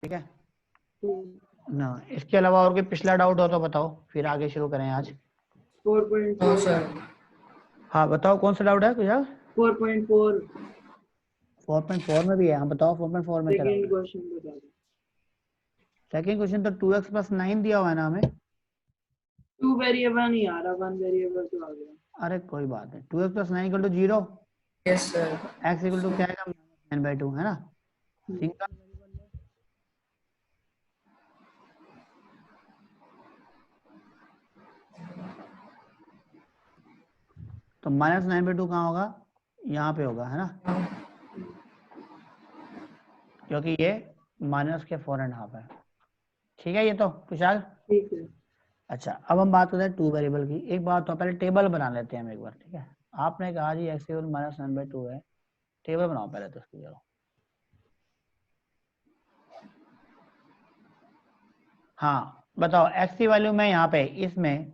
ठीक है ना। इसके अलावा और कोई पिछला डाउट हो तो बताओ, फिर आगे शुरू करें आज। 4.4 सर। हाँ बताओ, कौन सा डाउट है कुछ? 4.4 4.4 में भी है? हाँ बताओ 4.4 में क्या डाउट सेकंड है? क्वेश्चन बता दो। सेकंड क्वेश्चन तो 2x+9 दिया हुआ है ना हमें। 2 वेरिएबल नहीं आ रहा, 1 वेरिएबल तो आ गया। अरे कोई बात नहीं, 2x+9 = 0। Yes sir. x = क्या आएगा? -9/2 है ना। सिंगल वेरिएबल लो। तो -9/2 कहाँ होगा? यहाँ पे होगा, है ना, क्योंकि ये माइनस के 4.5 है। ठीक है, ये तो कुशाल। ठीक है। अच्छा, अब हम बात करते हैं 2 वेरिएबल की। एक बात तो पहले टेबल बना लेते हैं हम एक बार, ठीक है। आपने कहा जी x = -9/2 है, टेबल बनाओ पहले तो उसकी। चलो हाँ बताओ, x की वैल्यू मैं यहाँ पे इसमें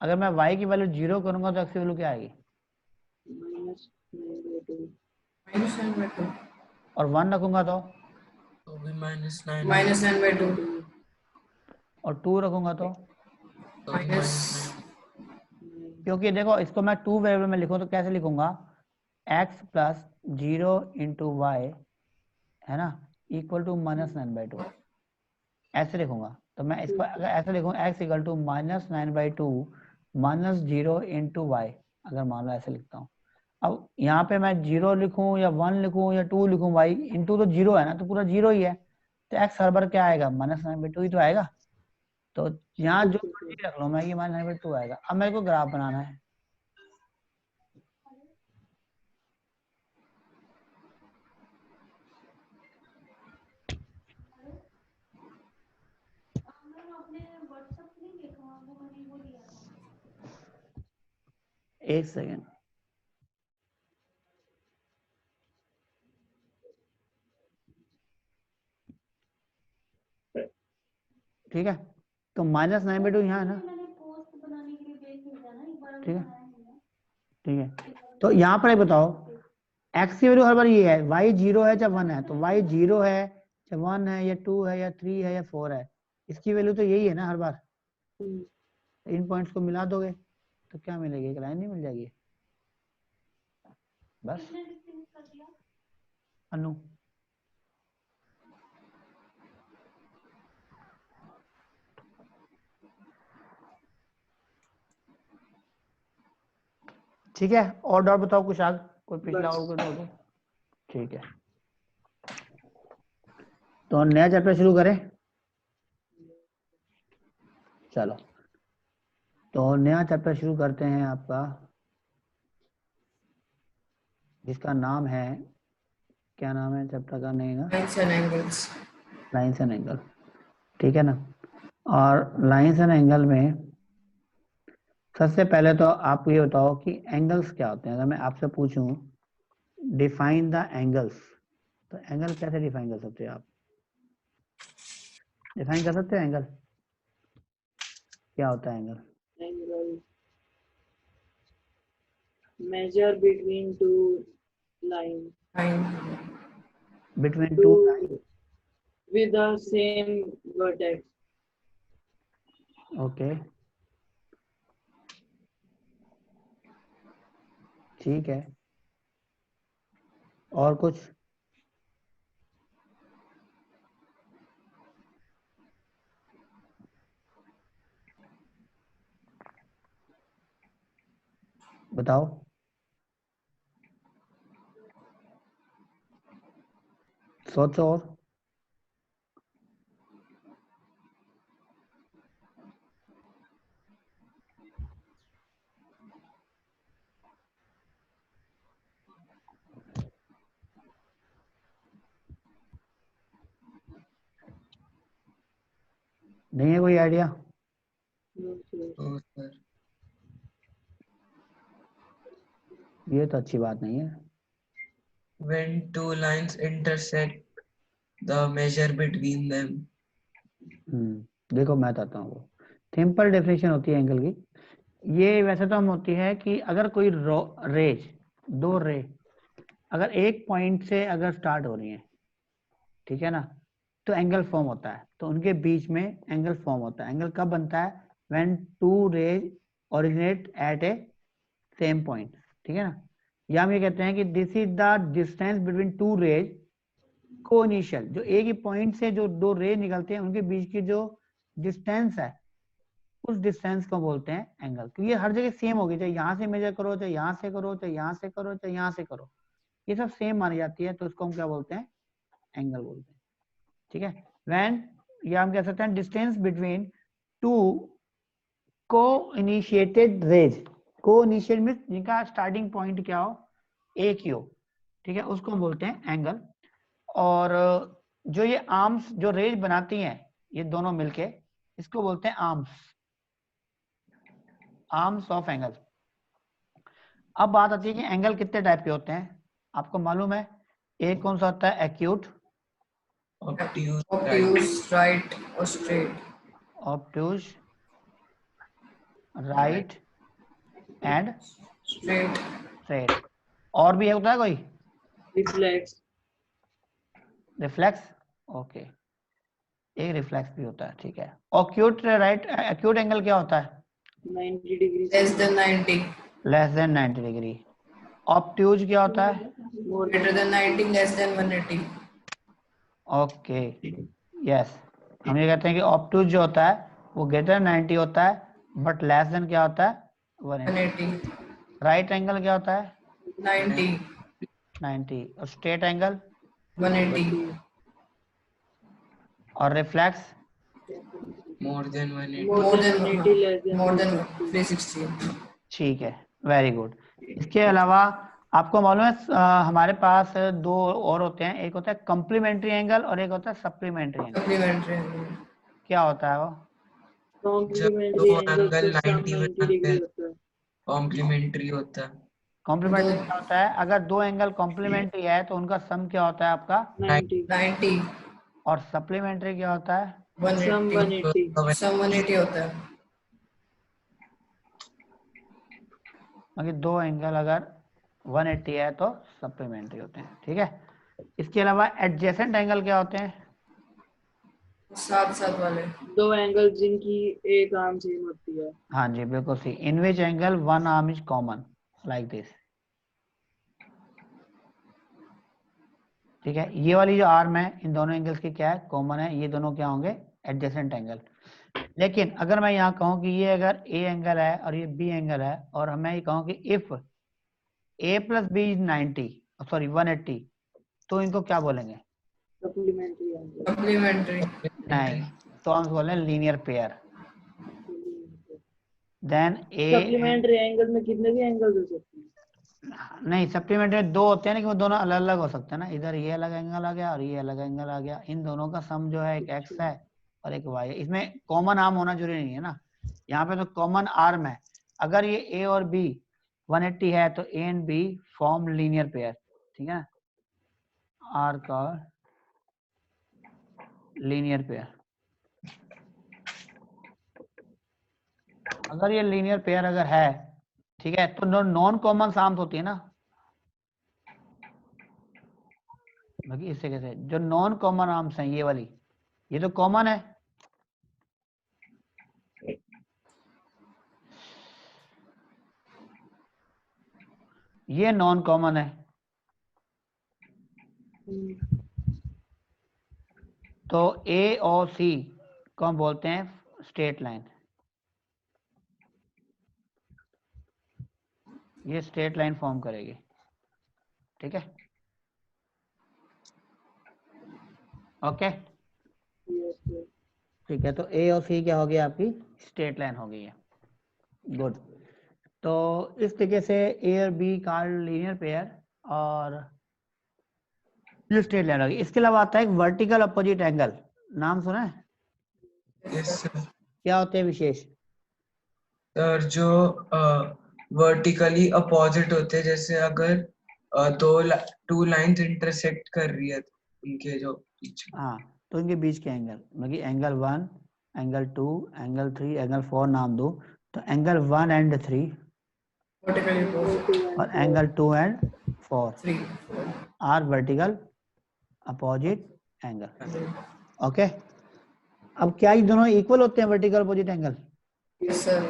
अगर मैं y की वैल्यू 0 करूंगा तो x की वैल्यू क्या आएगी? -9/2 और 1 रखूंगा तो भी -9/2 और 2 रखूंगा तो माइनस। क्योंकि देखो इसको मैं 2 वेरिएबल में लिखूं तो कैसे लिखूंगा? x + 0 × y, है ना, इक्वल टू -9/2 ऐसे लिखूंगा। तो मैं इसको अगर ऐसे लिखूं, x = -9/2 -0 × y, अगर मान लो ऐसे लिखता हूँ। अब यहाँ पे मैं 0 लिखूं या 1 लिखूं या 2 लिखूं, y इंटू तो 0 है ना, तो पूरा 0 ही है। तो x हर बार क्या आएगा? -9/2 ही तो आएगा। तो यहाँ जो मर्जी रख लो मैं, ये -9/2 आएगा। अब मेरे को ग्राफ बनाना है। एक सेकेंड। ठीक है, तो -9/2 यहाँ है ना। ठीक है, ठीक है। तो यहाँ पर बताओ, x की वैल्यू हर बार ये है, y 0 है या 1 है। तो y 0 है या 1 है या 2 है या 3 है या 4 है, इसकी वैल्यू तो यही है ना हर बार। इन पॉइंट्स को मिला दोगे तो क्या मिलेगी? एक लाइन नहीं मिल जाएगी बस। अनु ठीक है, और डाउट बताओ कुछ आग, कोई पिछला और कोई डाउट हो? ठीक है, तो नया चैप्टर शुरू करें। चलो, तो नया चैप्टर शुरू करते हैं आपका, जिसका नाम है, क्या नाम है चैप्टर का? नहीं ना, lines and angles. Lines and angle, ठीक है ना। और लाइन्स एंड एंगल में सबसे पहले तो आप ये बताओ कि एंगल्स क्या होते हैं। अगर मैं आपसे पूछूं डिफाइन द एंगल्स, तो एंगल कैसे डिफाइन कर सकते हो आप? डिफाइन कर सकते हो एंगल? क्या होता है angle? Angle measure between two lines between two line. with the same vertex. Okay, ठीक है, और कुछ? बताओ, सोचो। और नहीं है कोई आइडिया? ये तो अच्छी बात नहीं है। When two lines intersect, the measure between them. देखो मैं बताता हूँ, सिंपल डेफिनेशन होती है एंगल की। ये वैसे तो हम होती है कि अगर कोई रेज, दो रे अगर एक पॉइंट से अगर स्टार्ट हो रही है, ठीक है ना, तो एंगल फॉर्म होता है, तो उनके बीच में एंगल फॉर्म होता है। एंगल कब बनता है? When two rays originate at a same point, ठीक है ना। या हम ये कहते हैं कि this is the distance between two rays को इनिशियल, जो एक ही पॉइंट से जो दो रेज निकलते हैं उनके बीच की जो डिस्टेंस है उस डिस्टेंस को बोलते हैं एंगल। क्योंकि ये हर जगह सेम होगी, चाहे यहाँ से मेजर करो, चाहे यहाँ से करो, चाहे यहाँ से करो, चाहे यहाँ से करो, ये सब सेम मानी जाती है, तो इसको हम क्या बोलते हैं? एंगल बोलते हैं, ठीक है। व्हेन, या हम कह सकते हैं डिस्टेंस बिटवीन टू को इनिशिएटेड रेज। को इनिशिएट मीन्स जिनका स्टार्टिंग पॉइंट क्या हो, एक ही हो, ठीक है, उसको हम बोलते हैं एंगल। और जो ये आर्म्स जो रेज बनाती हैं ये दोनों मिलके, इसको बोलते हैं आर्म्स, आर्म्स ऑफ एंगल। अब बात आती है कि एंगल कितने टाइप के होते हैं। आपको मालूम है एक कौन सा होता है? Acute, obtuse, right or straight. Obtuse, right and Straight. Straight. और भी होता है कोई? रिफ्लेक्स। रिफ्लेक्स, ओके, एक रिफ्लेक्स भी होता है, ठीक है। ऑक्यूट, राइट, एक्यूट एंगल क्या होता है? 90 degree. Less than 90. Less than 90 degree. Obtuse क्या होता है? Greater than 90. Less than 180. Okay, yes, हम ये कहते हैं कि ऑब्ट्यूज जो होता है वो ग्रेटर 90 होता है, बट लेस देन क्या होता है? 180। 180. राइट एंगल क्या होता है? 90. 90। और स्ट्रेट एंगल? 180. और reflex? More than 180. More than 360. ठीक है, वेरी गुड। इसके अलावा आपको मालूम है हमारे पास दो और होते हैं, एक होता है कॉम्प्लीमेंट्री एंगल और एक होता है सप्लीमेंट्री एंगल। Supplementary. क्या होता है वो? कॉम्प्लीमेंट्री एंगल तो 90 डिग्री होता है। कॉम्प्लीमेंट्री होता है। कॉम्प्लीमेंट्री क्या होता है? अगर दो एंगल कॉम्प्लीमेंट्री है तो उनका सम क्या होता है आपका? 90। 90. और सप्लीमेंट्री क्या होता है? सम 180। Sum 180 होता है. मतलब दो एंगल अगर 180 है तो सप्लीमेंट्री होते हैं, ठीक है। इसके अलावा एडजेसेंट एंगल क्या होते हैं? साथ साथ वाले. दो एंगल जिनकी एक आर्म सेम होती है। हाँ जी, बिल्कुल सही। In which angle one arm is common, like this, ठीक है। ये वाली जो आर्म है इन दोनों एंगल्स की क्या है? कॉमन है, ये दोनों क्या होंगे? Adjacent angle. लेकिन अगर मैं यहाँ कहूँ कि ये अगर ए एंगल है और ये बी एंगल है, और मैं ये कहूँ कि if A plus B is 90, sorry 180, तो इनको क्या बोलेंगे? Supplementary angle. सप्लीमेंट्री. नहीं, तो हम बोले linear pair. Then A, supplementary angle में कितने भी एंगल हो सकते हैं? नहीं, सप्लीमेंट्री में दो होते हैं, लेकिन वो दोनों अलग अलग हो सकते हैं ना। इधर ये अलग एंगल आ गया और ये अलग एंगल आ गया, इन दोनों का सम जो है एक एक्स है और एक वाई है। इसमें कॉमन आर्म होना जरूरी नहीं है ना, यहाँ पे तो कॉमन आर्म है। अगर ये ए और बी 180 है तो A and B form linear pair, ठीक है, आर का लीनियर पेयर। अगर ये लीनियर पेयर अगर है, ठीक है, तो नॉन कॉमन आर्म्स होती है ना, बाकी इससे कैसे जो नॉन कॉमन आर्म्स हैं ये वाली, ये तो कॉमन है, ये नॉन कॉमन है, तो ए और सी को हम बोलते हैं स्ट्रेट लाइन। ये स्ट्रेट लाइन फॉर्म करेगी, ठीक है, ओके, ठीक है। तो ए और सी क्या हो गई? आपकी स्ट्रेट लाइन हो गई है, गुड। तो इस तरीके से ए और बी का लीनियर पेयर और ये स्ट्रेट लाइन होगी। इसके अलावा आता है एक वर्टिकल अपोजिट एंगल, नाम सुना है? Yes, sir. क्या होते हैं विशेष? सर जो वर्टिकली अपोजिट होते हैं, जैसे अगर टू लाइंस इंटरसेक्ट कर रही है तो उनके जो बीच में. हाँ, तो इनके बीच के एंगल, मतलब एंगल 1, एंगल 2, एंगल 3, एंगल 4 नाम दो, तो एंगल 1 एंड 3 वर्टिकली अपोजिट. और angle 2 and 4 3. Are vertical opposite angle, okay, अब क्या ये दोनों इक्वल होते हैं vertical opposite angle? Yes sir.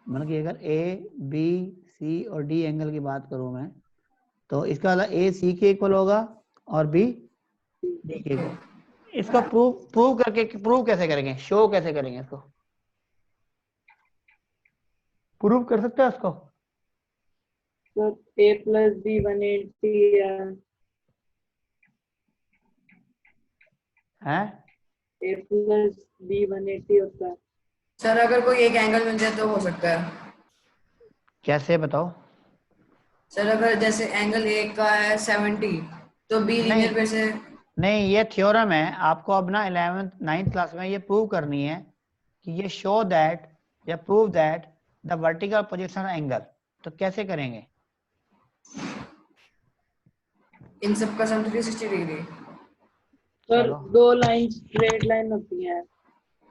मतलब कि अगर ए बी सी और डी एंगल की बात करूं मैं, तो इसका मतलब ए सी के इक्वल होगा और बी डी के इक्वल। इसका प्रूव कैसे करेंगे, शो कैसे करेंगे इसको? प्रूव कर सकते हैं इसको? सर a plus b 180 है, हैं? a plus b 180 होता है। सर अगर कोई एक एंगल मिल जाए तो हो सकता है। कैसे बताओ? सर अगर जैसे एंगल ए का है 70 तो बी लीनियर पे से। नहीं, ये थ्योरम है, आपको अब ना 11th 9th क्लास में ये प्रूव करनी है कि ये शो दैट या prove that the vertical position angle. तो कैसे करेंगे? इन सब का सम 360 डिग्री। सर चलो दो लाइन स्ट्रेट लाइन होती हैं।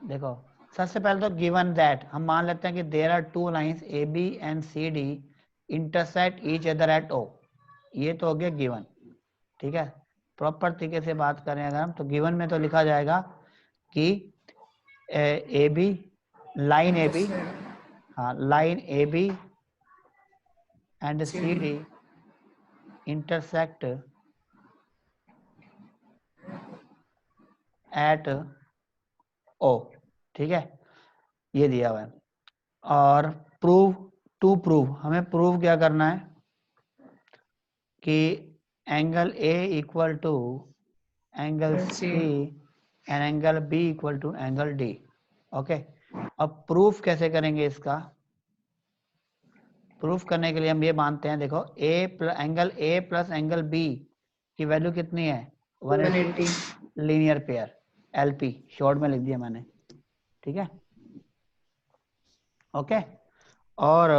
देखो, सबसे पहले तो गिवन दैट हम मान लेते हैं कि there are two lines A B and C D intersect each other at O. ये तो हो गया गिवन, ठीक है। प्रॉपर तरीके से बात करें अगर हम, तो गिवन में तो लिखा जाएगा कि A B line A B, हाँ line A B and C D intersect at O, ठीक है, ये दिया हुआ है। और प्रूव हमें प्रूव क्या करना है कि angle A equal to angle C and angle B equal to angle D. Okay, अब प्रूफ कैसे करेंगे इसका? प्रूफ करने के लिए हम ये मानते हैं, देखो angle A plus angle B की वैल्यू कितनी है? 180 लीनियर पेयर, एलपी शॉर्ट में लिख दिया मैंने, ठीक है। ओके, और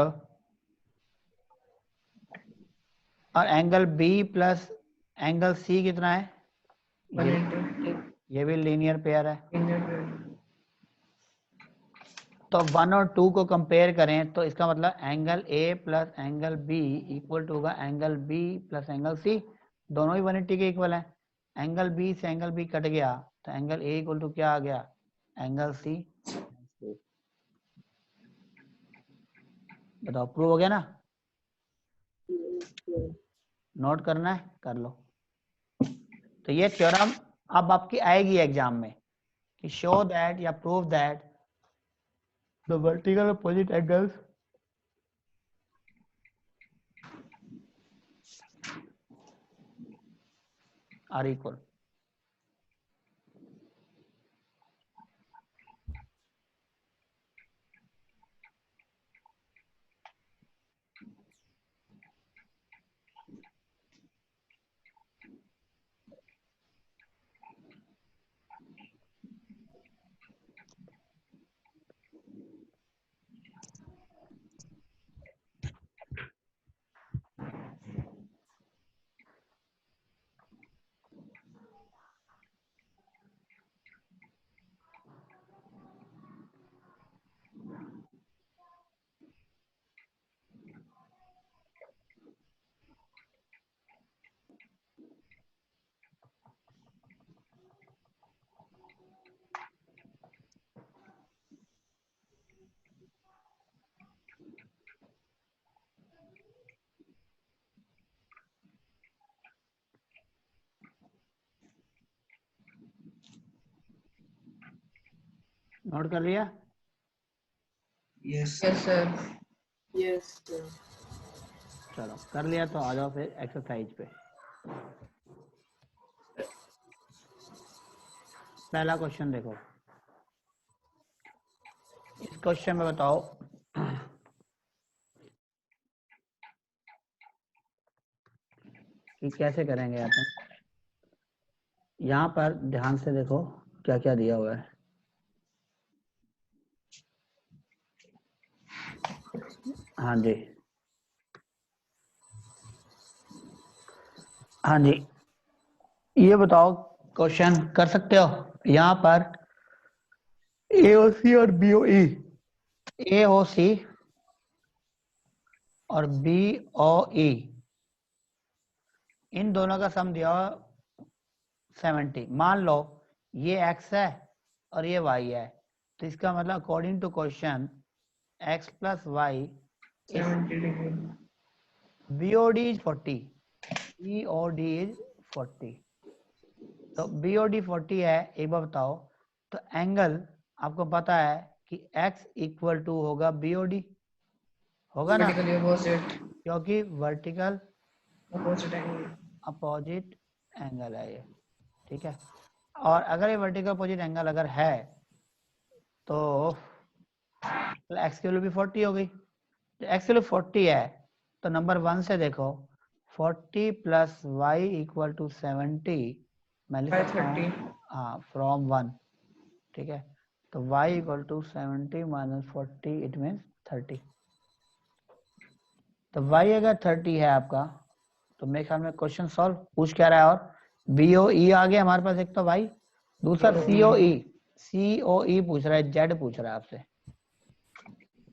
angle B plus angle C कितना है? ये भी लीनियर पेयर है। तो 1 और 2 को कंपेयर करें तो इसका मतलब angle A plus angle B equal to होगा angle B plus angle C, दोनों ही 180 के इक्वल है। एंगल बी से एंगल बी कट गया तो एंगल ए इक्वल टू क्या आ गया? Angle C. बताओ, प्रूव हो गया ना? नोट करना है कर लो। तो ये थ्योरम अब आपकी आएगी एग्जाम में कि शो दैट या prove that the vertical opposite angles are equal. Note कर लिया? Yes sir. Yes sir. चलो कर लिया तो आ जाओ फिर एक्सरसाइज पे। पहला क्वेश्चन देखो, इस क्वेश्चन में बताओ कि कैसे करेंगे अपन। यहाँ पर ध्यान से देखो क्या क्या दिया हुआ है। हाँ जी, हाँ जी, ये बताओ क्वेश्चन कर सकते हो। यहाँ पर AOC और BOE, AOC और BOE इन दोनों का सम दिया हुआ 70। मान लो ये x है और ये y है, तो इसका मतलब according to question x plus y is 70 degree. BOD is 40, BOD is 40। तो BOD 40 है। एक बार बताओ, तो एंगल आपको पता है कि x इक्वल टू होगा BOD, होगा ना, वर्टिकली अपोजिट, क्योंकि vertical opposite angle. Opposite angle है ये, ठीक है। और अगर ये वर्टिकल अपोजिट एंगल अगर है तो एक्स की वैल्यू भी 40 हो गई। तो एक्स की वैल्यू 40 है तो नंबर 1 से देखो 40 प्लस वाई इक्वल टू 70, मैं लिख सकता हूँ 530। हाँ फ्रॉम 1, ठीक है। तो y equal to 70 minus 40 it means 30। तो y अगर 30 है आपका तो मेरे ख्याल में क्वेश्चन सॉल्व। पूछ क्या रहा है, और BOE आ गया हमारे पास एक तो y, दूसरा COE पूछ रहा है, z पूछ रहा है आपसे।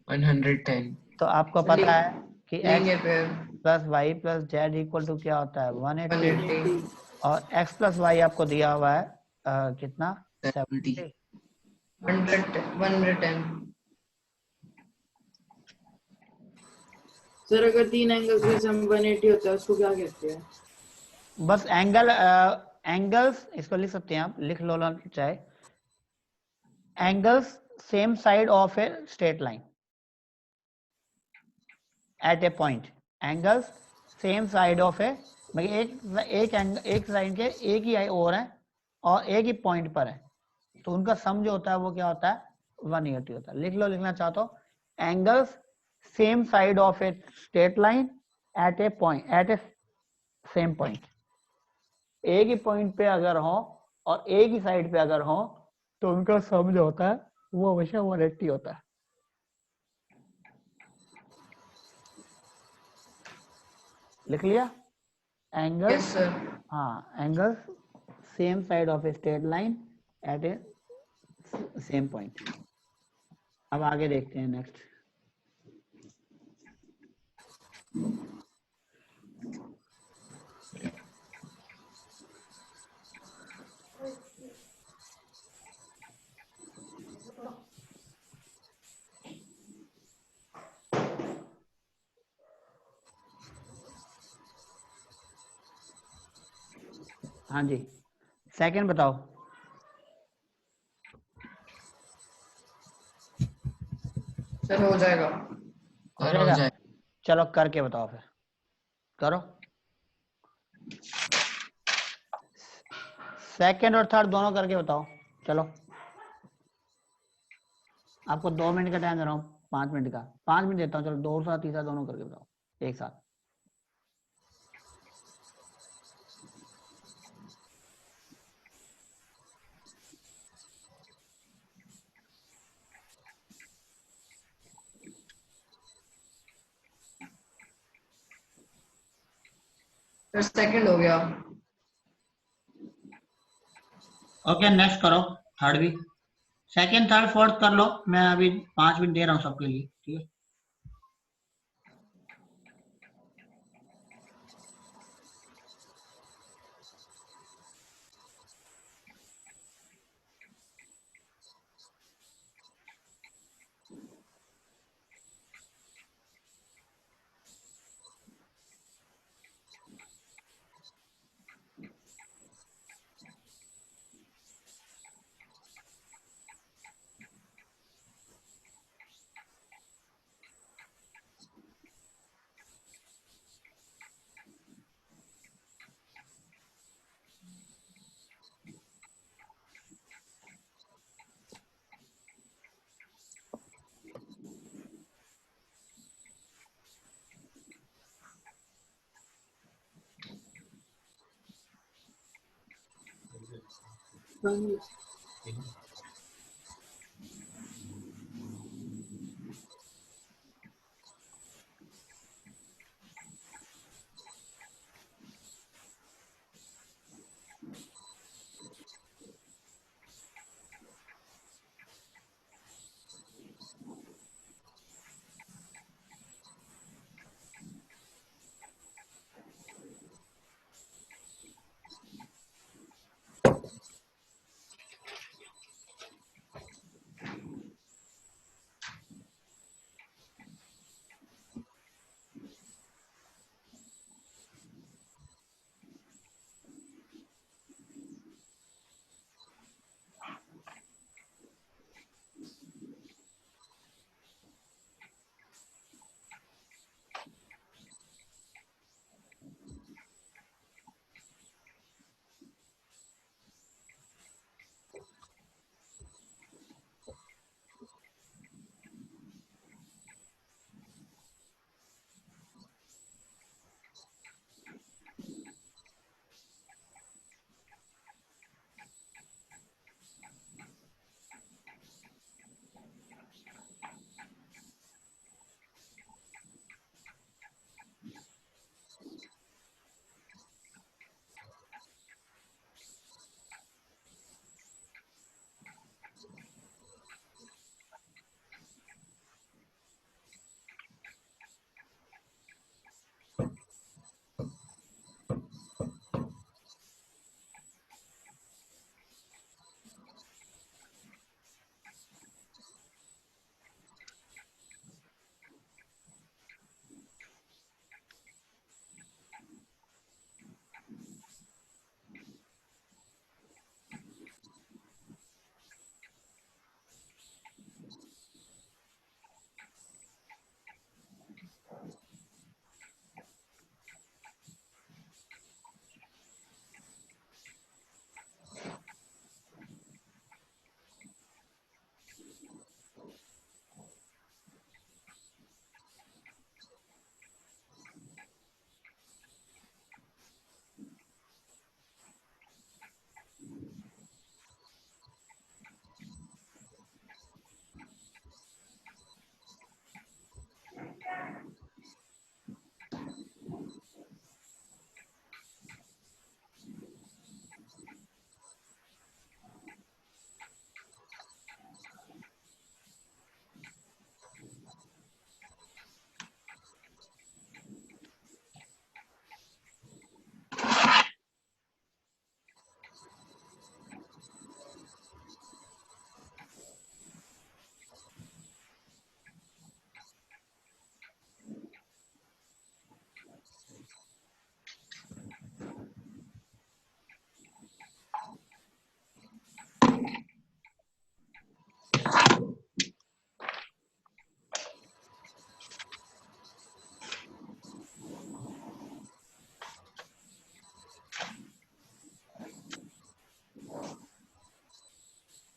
110। तो आपको पता है कि x linear pair plus Y plus Z equal to क्या होता है 180, 180, और x प्लस वाई आपको दिया हुआ है कितना 70। 70। 110। सर अगर 3 एंगल्स के सम 180 होता है उसको क्या कहते हैं? बस एंगल एंगल्स इसको लिख सकते हैं आप, लिख लो ना चाहे, angles same side of a straight line at a point. Angles same side of a, एक साइड के एक ही और है और एक ही पॉइंट पर है, तो उनका सम जो होता है वो क्या होता है 180 होता है। लिख लो, लिखना चाहते हो, angles same side of a straight line at a point, at a same point. एक ही पॉइंट पे अगर हो और एक ही साइड पे अगर हो तो उनका सम जो होता है वो हमेशा 180 होता है। लिख लिया एंगल, यस सर। हाँ angles same side of a straight line at a same point. अब आगे देखते हैं नेक्स्ट। हाँ जी, सेकंड बताओ। सर हो जाएगा। हो और हो जाएगा, जाए। चलो करके बताओ फिर, करो। सेकंड और थर्ड दोनों करके बताओ, चलो। आपको 2 मिनट का टाइम दे रहा हूँ, 5 मिनट का, 5 मिनट देता हूँ, चलो दूसरा तीसरा दोनों करके बताओ एक साथ। सर सेकंड हो गया। ओके नेक्स्ट करो, थर्ड भी। सेकंड थर्ड फोर्थ कर लो, मैं अभी 5 मिनट दे रहा हूँ सबके लिए, ठीक है।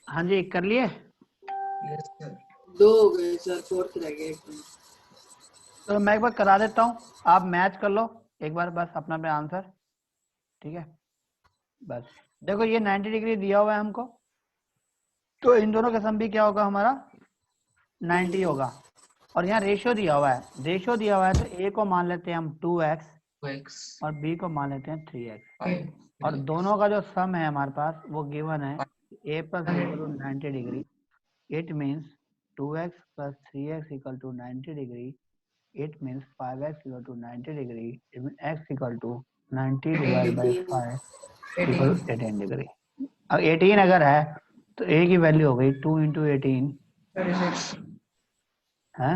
हाँ जी, कर लिए? Yes sir. 2 हो गए सर, 4th रह गया एक मिनट। तो मैं एक बार करा देता हूँ, आप मैच कर लो एक बार बस अपना अपना आंसर, ठीक है। बस देखो ये 90 डिग्री दिया हुआ है हमको, तो इन दोनों का सम भी क्या होगा हमारा 90 होगा। और यहाँ रेशियो दिया हुआ है, रेशियो दिया हुआ है तो ए को मान लेते हैं हम 2x x और बी को मान लेते हैं 3x, 5 और दोनों का जो सम है हमारे पास वो गिवन है a plus b equal to 90 degree. It means 2x plus 3x equal to 90 degree. It means 5x equal to 90 degree. It means x equal to 90 divide by 5 equal to 18 degree. अब 18 अगर है तो a की value हो गई 2 into 18 है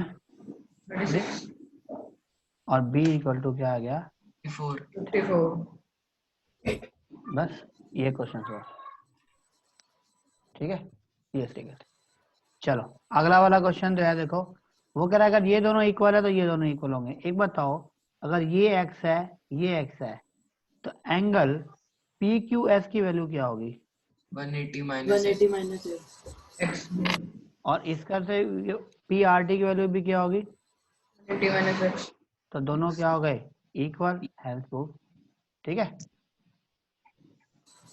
36, और b equal to क्या आ गया 54। बस ये क्वेश्चन हुआ, ठीक है। ये ठीक है। चलो अगला वाला क्वेश्चन जो है देखो, वो कह रहा है अगर ये दोनों इक्वल है तो ये दोनों इक्वल होंगे। एक बताओ, अगर ये x है ये x है तो एंगल PQS की वैल्यू क्या होगी? 180 180 माइनस x और इसका से PRT की वैल्यू भी क्या होगी? 180 x। तो दोनों क्या हो गए इक्वल, हेल्थ प्रूफ, ठीक है।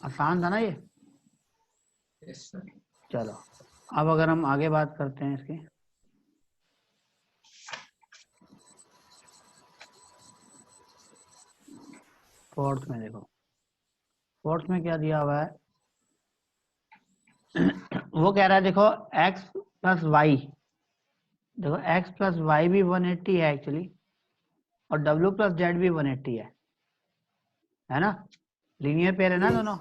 आसान था ना ये। Yes sir. चलो अब अगर हम आगे बात करते हैं इसकी, फोर्थ में देखो, फोर्थ में क्या दिया हुआ है वो कह रहा है देखो x प्लस वाई, देखो x प्लस वाई भी 180 है एक्चुअली, और w प्लस जेड भी 180 है ना, लीनियर पेयर है ना दोनों,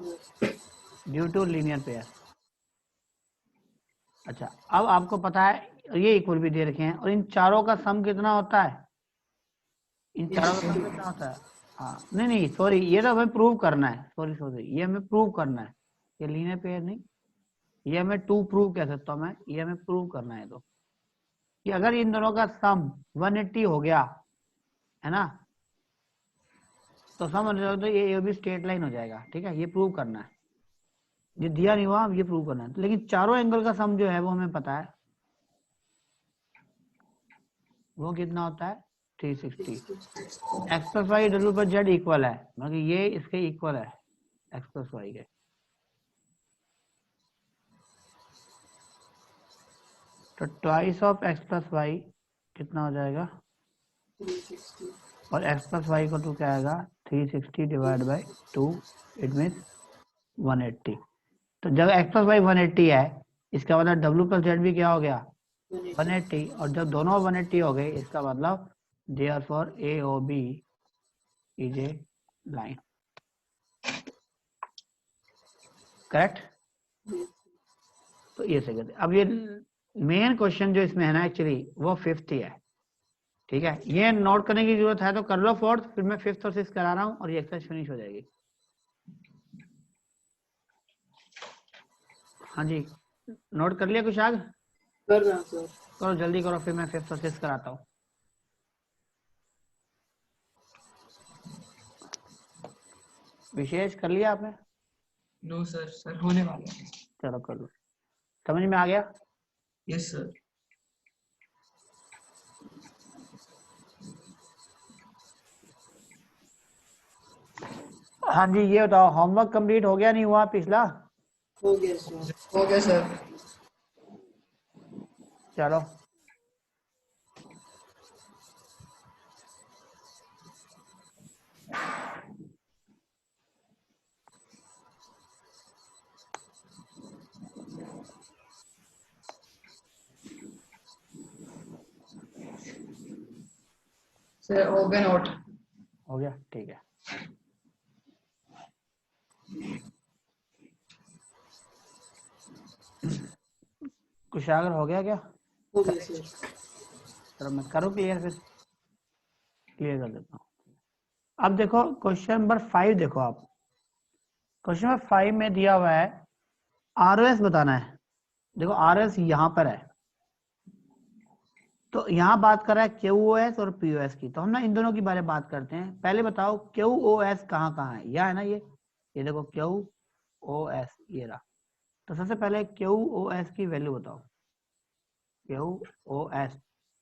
ड्यू टू लीनियर पेयर। अच्छा अब आपको पता है ये इक्वल भी दे रखे हैं, और इन चारों का सम कितना होता है? इन चारों का सम कितना होता है? हाँ नहीं नहीं सॉरी, ये तो हमें प्रूव करना है, सॉरी सॉरी, ये हमें प्रूव करना है, ये लीनियर पेयर नहीं, ये हमें टू प्रूव कह सकता हूँ मैं, ये हमें प्रूव करना है। तो कि अगर इन दोनों का सम 180 हो गया है ना, तो समझ लो तो ये भी स्ट्रेट लाइन हो जाएगा, ठीक है। ये प्रूव करना है, ये दिया नहीं हुआ, ये प्रूव करना है। लेकिन चारों एंगल का सम जो है वो हमें पता है, वो कितना होता है 360। X plus Y W plus Z equal है, मतलब ये इसके इक्वल है एक्स प्लस वाई के। तो twice of X plus Y कितना हो जाएगा, 360 और एक्स प्लस वाई को तो क्या आएगा 360 डिवाइड बाई 2, इट मीन्स 180। तो जब एक्स प्लस वाई 180 है, इसका मतलब डब्ल्यू प्लस जेड भी क्या हो गया 180, और जब दोनों 180 हो गए इसका मतलब therefore AOB is a line, correct. तो ये सही कहते। अब ये मेन क्वेश्चन जो इसमें है ना एक्चुअली वो 5th ही है, ठीक है। ये नोट करने की जरूरत है तो कर लो 4th, फिर मैं 5th और 6th करा रहा हूँ और ये एक्सरसाइज फिनिश हो जाएगी। हाँ जी नोट कर लिया कुछ आग? कर रहा हूं सर। करो जल्दी करो, फिर मैं 5th और 6th कराता हूँ। विशेष कर लिया आपने? नो सर, सर होने वाला है। चलो कर लो, समझ में आ गया? Yes sir. हाँ जी ये बताओ, होमवर्क कंप्लीट हो गया नहीं हुआ पिछला? हो गया सर। हो गया सर। चलो सर हो गया नोट। हो गया, ठीक है। कुशागर हो गया क्या? हो गया सर। चलो मैं करूँ क्लियर, फिर क्लियर कर देता हूँ। अब देखो क्वेश्चन नंबर 5 देखो आप, क्वेश्चन नंबर 5 में दिया हुआ है ROS बताना है। देखो ROS यहाँ पर है, तो यहाँ बात कर रहा है QoS और POS की, तो हम ना इन दोनों के बारे में बात करते हैं। पहले बताओ QoS कहाँ कहाँ है, यह है ना, ये देखो QoS ये रहा। तो सबसे पहले QoS की वैल्यू बताओ। QoS,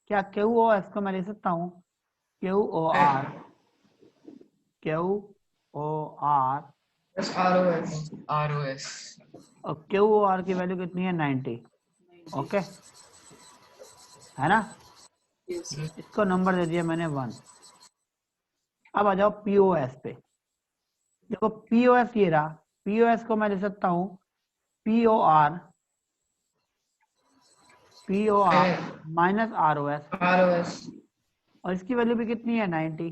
क्या QoS को मैं ले सकता हूँ QoR बस ROS। ROS। और QoR की वैल्यू कितनी है 90। ओके है ना, Yes, sir. इसको नंबर दे दिया मैंने 1। अब आ जाओ POS पे। देखो POS ये रहा, POS को मैं ले सकता हूँ POR माइनस ROS, ROS और इसकी वैल्यू भी कितनी है 90।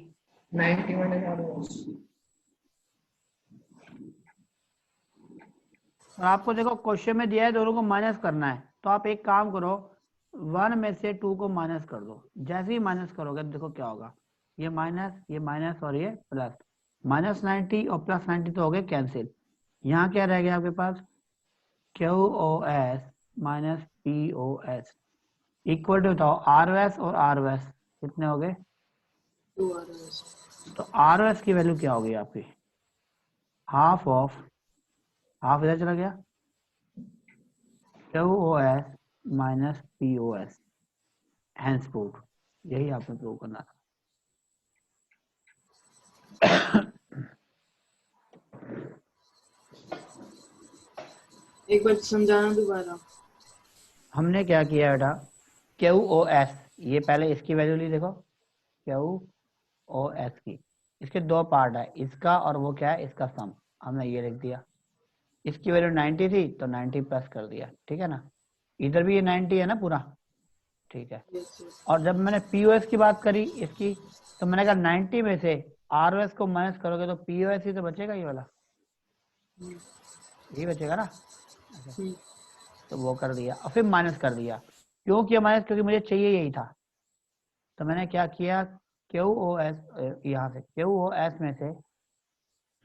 90 minus ROS। और आपको देखो क्वेश्चन में दिया है दोनों को माइनस करना है, तो आप एक काम करो 1 में से 2 को माइनस कर दो। जैसे ही माइनस करोगे देखो क्या होगा, ये माइनस और ये प्लस, माइनस 90 और प्लस 90 तो हो गए कैंसिल। यहाँ क्या रह गया आपके पास QoS minus POS equal to बताओ ROS और ROS कितने हो गए। 2 ROS. तो ROS की वैल्यू क्या होगी आपकी, हाफ इधर चला गया, QoS minus POS, hence prove. यही आपने प्रूव करना था। एक बार समझाना दोबारा। हमने क्या किया बेटा, QoS, ये पहले इसकी वैल्यू ली, देखो QoS की, इसके दो पार्ट है, इसका और वो क्या है इसका सम, हमने ये लिख दिया। इसकी वैल्यू 90 थी तो 90 प्लस कर दिया, ठीक है ना। इधर भी ये 90 है ना पूरा, ठीक है। Yes, sir. और जब मैंने POS की बात करी इसकी, तो मैंने कहा 90 में से ROS को माइनस करोगे तो POS ही तो बचेगा, ये वाला यही बचेगा ना। तो वो कर दिया और फिर माइनस कर दिया। क्यों किया माइनस, क्योंकि मुझे चाहिए यही था। तो मैंने क्या किया, QoS यहाँ से QoS में से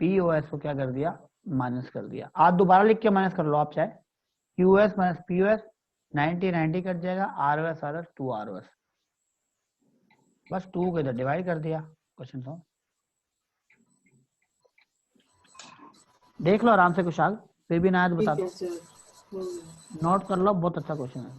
POS को क्या कर दिया, माइनस कर दिया। आप दोबारा लिख के माइनस कर लो आप चाहे, QoS माइनस POS 90 कट जाएगा, ROS 2 ROS, बस 2 को इधर डिवाइड कर दिया। क्वेश्चन सॉल्व, देख लो आराम से कुशाल, फिर भी ना आया तो बता ठीक दो, है सर, हो गया। नोट कर लो, बहुत अच्छा क्वेश्चन है।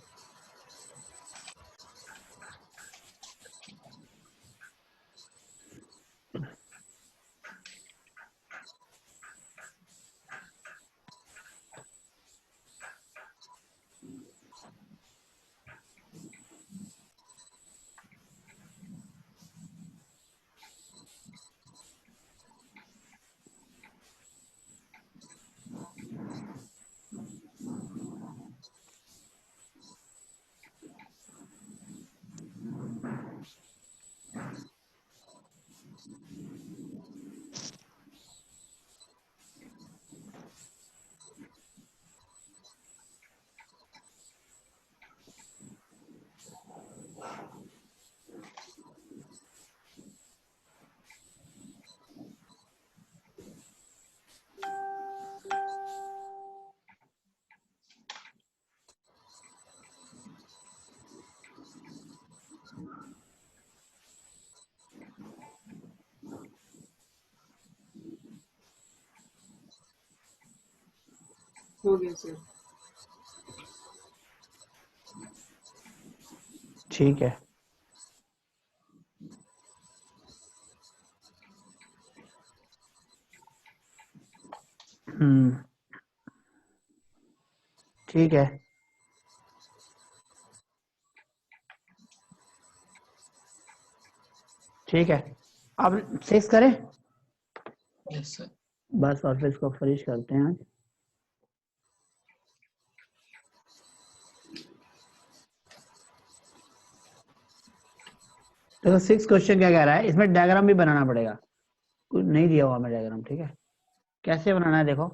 हो गया सर। ठीक है, ठीक है। ठीक है, अब 6 करें यस सर। बस, और फिर इसको फिनिश करते हैं। देखो 6 क्वेश्चन क्या कह रहा है, इसमें डायग्राम भी बनाना पड़ेगा, कुछ नहीं दिया हुआ हमें डायग्राम, ठीक है। कैसे बनाना है देखो,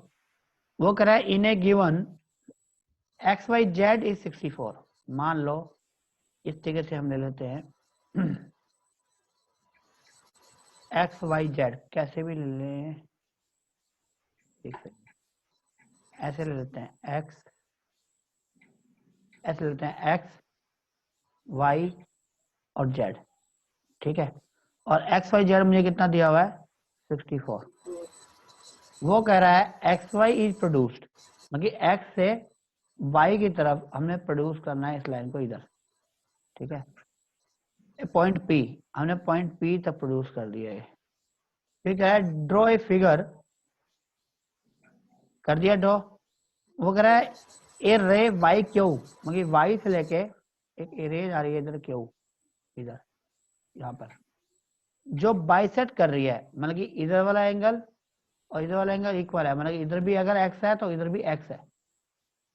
वो कह रहा है इन ए गिवन XYZ इज 64। मान लो इस तरीके से हम ले लेते हैं XYZ, कैसे भी ले लें, ठीक है, ऐसे ले लेते हैं X, ऐसे ले लेते हैं X Y और Z, ठीक है। और XYZ मुझे कितना दिया हुआ है 64। वो कह रहा है XY इज प्रोड्यूस्ड, मतलब एक्स से वाई की तरफ हमने प्रोड्यूस करना है इस लाइन को इधर, ठीक है। पॉइंट पी, हमने पॉइंट पी तक प्रोड्यूस कर दिया है। फिर कह रहा है ड्रॉ ए फिगर, कर दिया ड्रॉ। वो कह रहा है ए रे वाई क्यू, मतलब वाई से लेके एक रेज आ रही है इधर क्यू, इधर यहाँ पर, जो बाइसेक्ट कर रही है, मतलब कि इधर वाला एंगल और इधर वाला एंगल इक्वल है, मतलब इधर भी अगर एक्स है तो इधर भी एक्स है।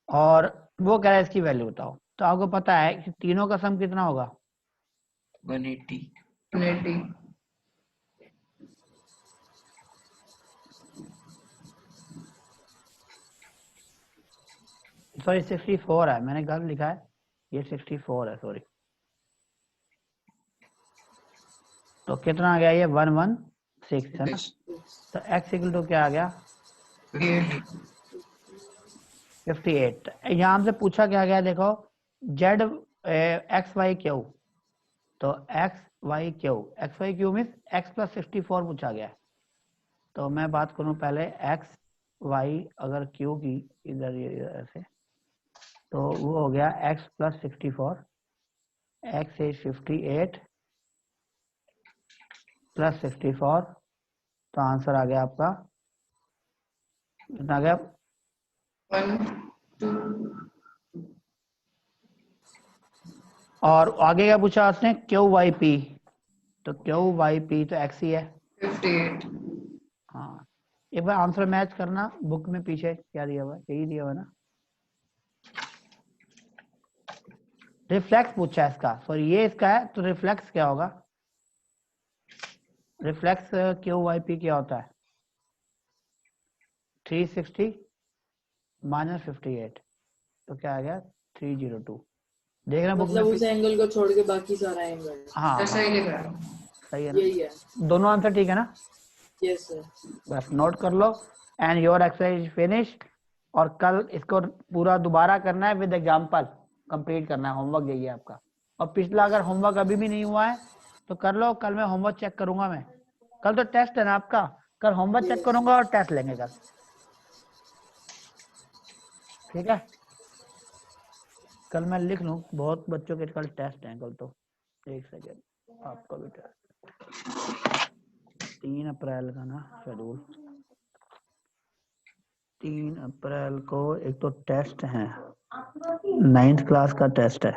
और वो कह रहा है इसकी वैल्यू बताओ। तो आपको पता है कि तीनों का सम कितना होगा? 180। 180। सॉरी 64 है, मैंने गलत लिखा है, ये 64 है, सॉरी। तो कितना आ गया ये? 116 है ना। तो x इक्वल टू क्या आ गया? 58। यहाँ हमसे पूछा क्या गया, देखो z एक्स वाई क्यू, तो X Y Q means x plus 64 पूछा गया है। तो मैं बात करूं पहले एक्स वाई अगर क्यू की, इधर ये ऐसे, तो वो हो गया x plus 64, x is 58 plus 64, तो आंसर आ गया आपका कितना आ गया? 1 2 और आगे क्या पूछा आपने? क्यू वाई पी, तो क्यू वाई पी तो एक्स ही है। 58। हाँ, एक बार आंसर मैच करना बुक में, पीछे क्या दिया हुआ है, यही दिया हुआ है ना। रिफ्लेक्स पूछा है इसका, सॉरी ये इसका है, तो रिफ्लेक्स क्या होगा? रिफ्लेक्स क्यू वाई पी क्या होता है? 360 माइनस 58, तो क्या आ गया? 302। देखना बुक मतलब में। उस एंगल को छोड़ के बाकी सारा एंगल हाँ तो सही लिख रहा हूँ। सही है ना, यही है। दोनों आंसर ठीक है ना। Yes sir. बस नोट कर लो एंड योर एक्सरसाइज फिनिश। और कल इसको पूरा दोबारा करना है विद एग्जांपल, कंप्लीट करना है, होमवर्क यही है आपका। और पिछला अगर होमवर्क अभी भी नहीं हुआ है तो कर लो, कल मैं होमवर्क चेक करूंगा। मैं कल तो टेस्ट है ना आपका, कल होमवर्क चेक करूंगा और टेस्ट लेंगे कल, ठीक है। कल मैं लिख लूं, बहुत बच्चों के कल टेस्ट हैं कल तो। एक सेकेंड, आपका भी टेस्ट 3 अप्रैल का ना शेड्यूल, 3 अप्रैल को एक तो टेस्ट है, 9th क्लास का टेस्ट है।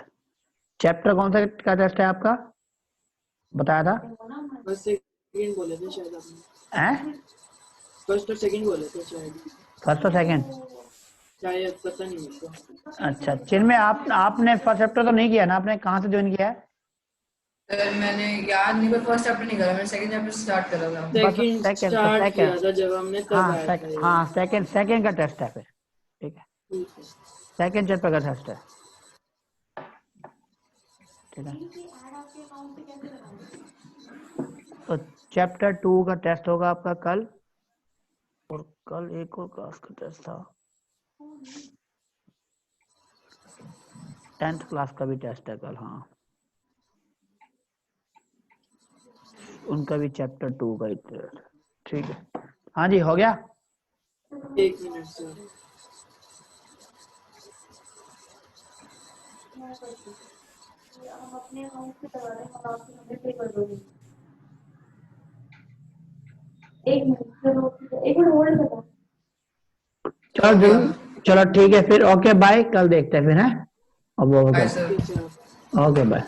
चैप्टर कौन सा का टेस्ट है आपका, बताया था? फर्स्ट सेकंड बोले थे शायद आपने। हैं? फर्स्ट और सेकंड बोले थे शायद। फर्स्ट और सेकंड? शायद पता नहीं मेरे को। अच्छा, जिनमें आपने फर्स्ट चैप्टर तो नहीं किया ना, आपने कहाँ से ज्वाइन किया है? सर मैंने याद नहीं, पर फर्स्ट चैप्टर नहीं करा, मैंने सेकंड चैप्टर स्टार्ट करा था। सेकंड स्टार्ट किया था जब हमने, तब हाँ आया था ये। हाँ, सेकंड का टेस्ट है फिर, ठीक है। ठीक है। सेकंड चैप्टर का टेस्ट है, ठीक है। तो चैप्टर 2 का टेस्ट होगा आपका कल, और कल एक और क्लास का टेस्ट था, 10th क्लास का भी टेस्ट है कल। हाँ, उनका भी चैप्टर 2 का ही टेस्ट, ठीक है। हाँ जी, हो गया। 1 मिनट सर। हम अपने अकाउंट से करवा रहे हैं और आपके नंबर पे कर दोगे। 1 मिनट, एक मिनट होल्ड करो। चलो ठीक है फिर, ओके बाय, कल देखते हैं फिर, है। अब बाय सर। Okay bye.